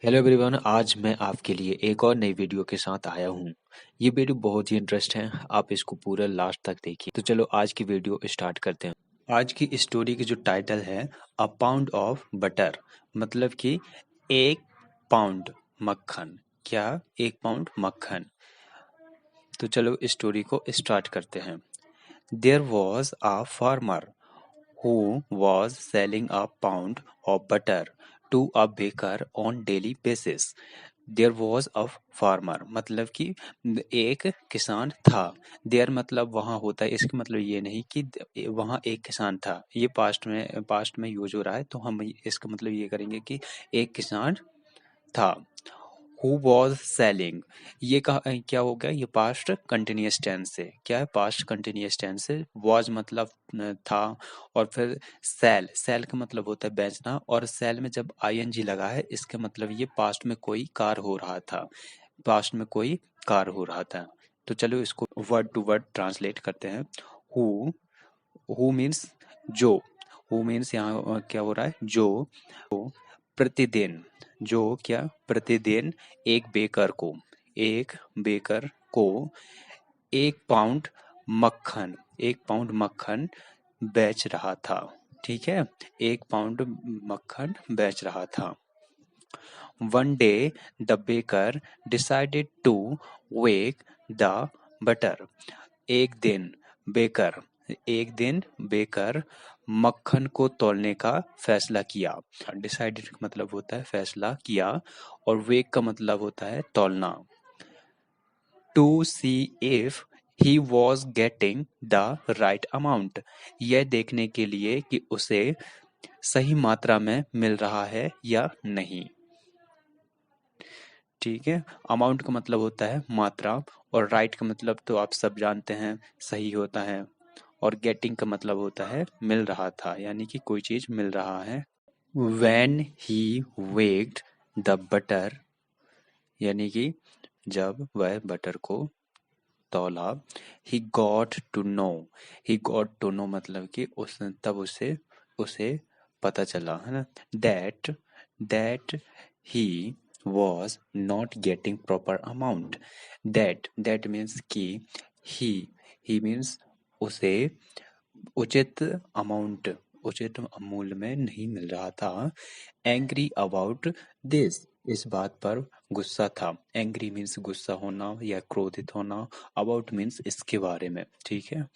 Hello everyone, आज मैं आपके लिए एक और नई वीडियो के साथ आया हूँ। ये वीडियो बहुत ही इंटरेस्ट है, आप इसको पूरा लास्ट तक देखिए। तो चलो आज की वीडियो स्टार्ट करते हैं। आज की स्टोरी की जो टाइटल है अ पाउंड ऑफ बटर, मतलब कि 1 पाउंड मक्खन। क्या? 1 पाउंड मक्खन। तो चलो स्टोरी को स्टार्ट करते हैं। There was a farmer who was selling a pound of butter to a baker on daily basis. There was a farmer, मतलब कि एक किसान था। देयर मतलब वहाँ होता है, इसका मतलब ये नहीं कि वहाँ एक किसान था। ये पास्ट में यूज हो रहा है, तो हम इसका मतलब ये करेंगे कि एक किसान था। हु वॉज सेलिंग, ये क्या हो गया? ये पास्ट कंटिन्यूअस टेंस से। क्या है? पास्ट कंटिन्यूअस टेंस से। वॉज मतलब था, और फिर सेल का मतलब होता है बेचना, और सेल में जब आईएनजी लगा है, इसका मतलब ये पास्ट में कोई कार्य हो रहा था। पास्ट में कोई कार्य हो रहा था। तो चलो इसको वर्ड टू वर्ड ट्रांसलेट करते हैं। हु हु मीन्स जो। हु मीन्स यहाँ क्या हो रहा है? जो प्रतिदिन। जो क्या? प्रतिदिन एक बेकर को 1 पाउंड मक्खन 1 पाउंड मक्खन बेच रहा था। ठीक है, 1 पाउंड मक्खन बेच रहा था। One day the baker decided to weigh the butter. एक दिन बेकर एक दिन बेकर मक्खन को तौलने का फैसला किया। डिसाइडेड का मतलब होता है फैसला किया, और वेग का मतलब होता है तौलना। To see if he was getting the right amount, यह देखने के लिए कि उसे सही मात्रा में मिल रहा है या नहीं। ठीक है, अमाउंट का मतलब होता है मात्रा, और राइट का मतलब तो आप सब जानते हैं, सही होता है। और गेटिंग का मतलब होता है मिल रहा था, यानी कि कोई चीज मिल रहा है। When he weighed the butter, यानी कि जब वह बटर को तौला। he got to know he got to know मतलब कि तब उसे पता चला, है ना, that he was not getting proper amount. that means कि he means उसे उचित अमाउंट उचित मूल्य में नहीं मिल रहा था। एंग्री अबाउट दिस, इस बात पर गुस्सा था। एंग्री मीन्स गुस्सा होना या क्रोधित होना। अबाउट मीन्स इसके बारे में। ठीक है।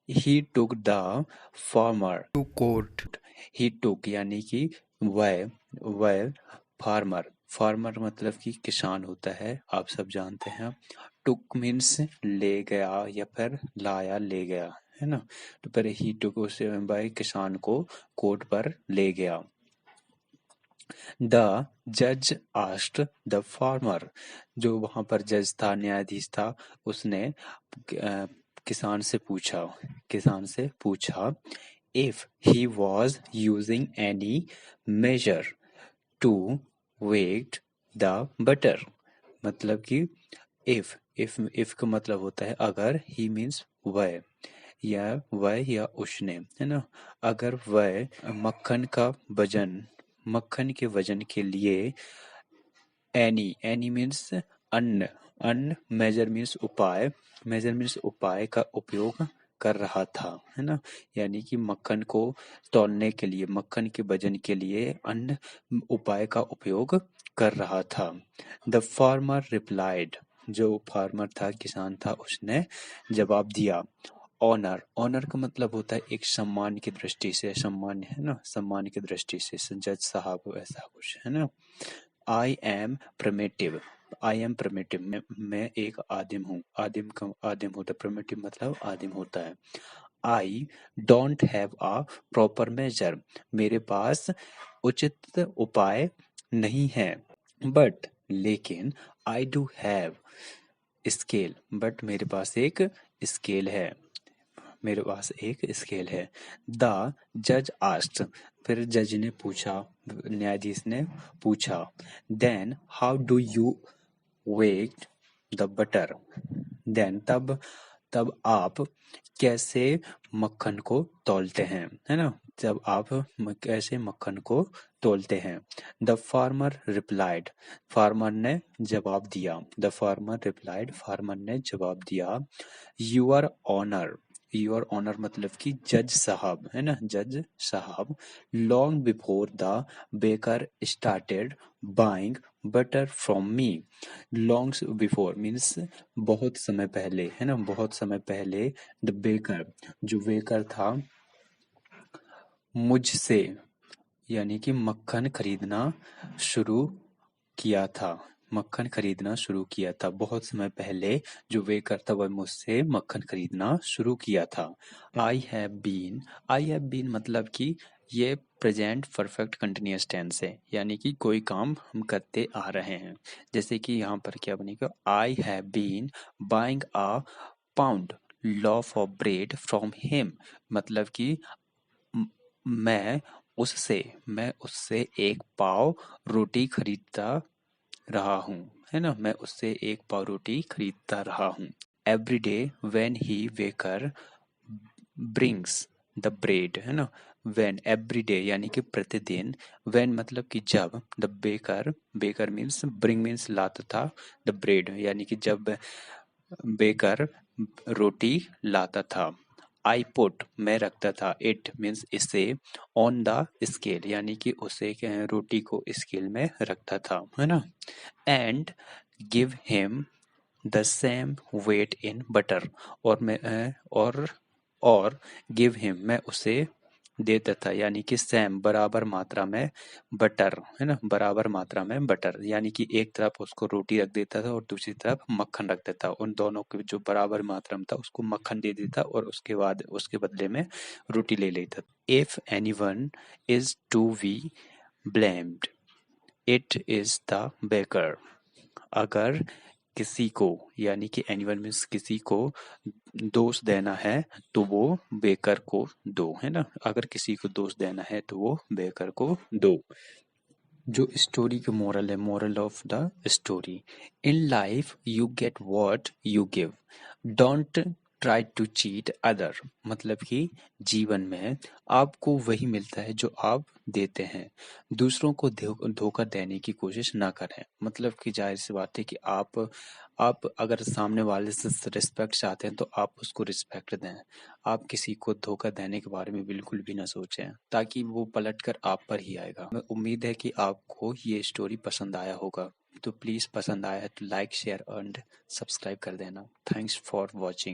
He took the farmer to court. He took यानी कि वह फार्मर मतलब कि किसान होता है, आप सब जानते हैं। टुक मीन्स ले गया या फिर लाया, ले गया, है ना। तो पर ही टुक उसे भाई किसान को कोर्ट पर ले गया। द जज आस्क्ड द फार्मर, जो वहां पर जज था, न्यायाधीश था, उसने किसान से पूछा if he was using any measure to weigh the butter, मतलब कि इफ का मतलब होता है अगर। ही मीन्स वह या उसने, है ना। अगर वह मक्खन के वजन के लिए एनी मीन्स अन्न मेजर मीन्स उपाय का उपयोग कर रहा था, है ना। यानी कि मक्खन को तौलने के लिए, मक्खन के वजन के लिए अन्न उपाय का उपयोग कर रहा था। द फार्मर रिप्लाइड, जो फार्मर था, किसान था, उसने जवाब दिया। ऑनर का मतलब होता है एक सम्मान की दृष्टि से, सम्मान, है ना, सम्मान की दृष्टि से, जज साहब, ऐसा कुछ, है ना। आई एम प्रिमिटिव, मैं एक आदिम हूँ। आदिम होता है, प्रिमिटिव मतलब आदिम होता है। I don't have a proper measure, मेरे पास उचित उपाय नहीं है। बट लेकिन I do have scale, but मेरे पास एक स्केल है। द जज आस्क्ड, फिर जज ने पूछा, न्यायाधीश ने पूछा। Then how do you weigh the butter, then तब आप कैसे मक्खन को तौलते हैं, है ना। जब आप कैसे मक्खन को तोलते हैं। द फार्मर रिप्लाइड, फार्मर ने जवाब दिया। द फार्मर रिप्लाइड, फार्मर ने जवाब दिया। यूर ऑनर, यूर ऑनर मतलब कि जज साहब, है ना, जज साहब। Long before the baker started buying butter from me. Long before means बहुत समय पहले, है ना, बहुत समय पहले। द बेकर, जो बेकर था, मुझसे यानी कि मक्खन खरीदना शुरू किया था। मक्खन खरीदना शुरू किया था। बहुत समय पहले जो बेकर था वह मुझसे मक्खन खरीदना शुरू किया था। I have been, I have been मतलब कि ये प्रेजेंट परफेक्ट कंटिन्यूअस टेंस है, यानी कि कोई काम हम करते आ रहे हैं। जैसे कि यहाँ पर क्या बनेगा, I have been buying a pound loaf of bread from him, मतलब कि म- मैं उससे एक पाव रोटी खरीदता रहा हूँ, है ना, मैं उससे एक पाव रोटी खरीदता रहा हूँ। Every day when he waker brings the bread, है ना, वेन एवरी डे यानी कि प्रतिदिन। वेन मतलब कि जब। The baker, baker means bring means लाता था। द ब्रेड यानी कि जब बेकर रोटी लाता था। आई पुट मैं रखता था। इट मीन्स इसे। ऑन द स्केल यानी कि उसे रोटी को स्केल में रखता था, है ना। And give him the same weight in butter, और मैं और गिव हिम मैं उसे देता था, यानी कि सेम बराबर मात्रा में बटर, है ना, बराबर मात्रा में बटर, यानी कि एक तरफ उसको रोटी रख देता था और दूसरी तरफ मक्खन रख देता। उन दोनों के जो बराबर मात्रा में था उसको मक्खन दे देता और उसके बाद उसके बदले में रोटी ले लेता। If anyone is to be blamed it is the baker, अगर किसी को यानी कि एनिमल मीन्स किसी को दोष देना है तो वो बेकर को दो, है ना, अगर किसी को दोष देना है तो वो बेकर को दो। जो स्टोरी की मोरल है, moral of the story, in life you get what you give, don't try to cheat other, मतलब कि जीवन में आपको वही मिलता है जो आप देते हैं, दूसरों को धोखा देने की कोशिश ना करें। मतलब कि जाहिर सी बात है कि आप अगर सामने वाले से रिस्पेक्ट चाहते हैं तो आप उसको रिस्पेक्ट दें। आप किसी को धोखा देने के बारे में बिल्कुल भी ना सोचें, ताकि वो पलट कर आप पर ही आएगा। मैं उम्मीद है कि आपको ये स्टोरी पसंद आया होगा, तो प्लीज़ पसंद आया है तो लाइक शेयर एंड सब्सक्राइब कर देना। Thanks for watching.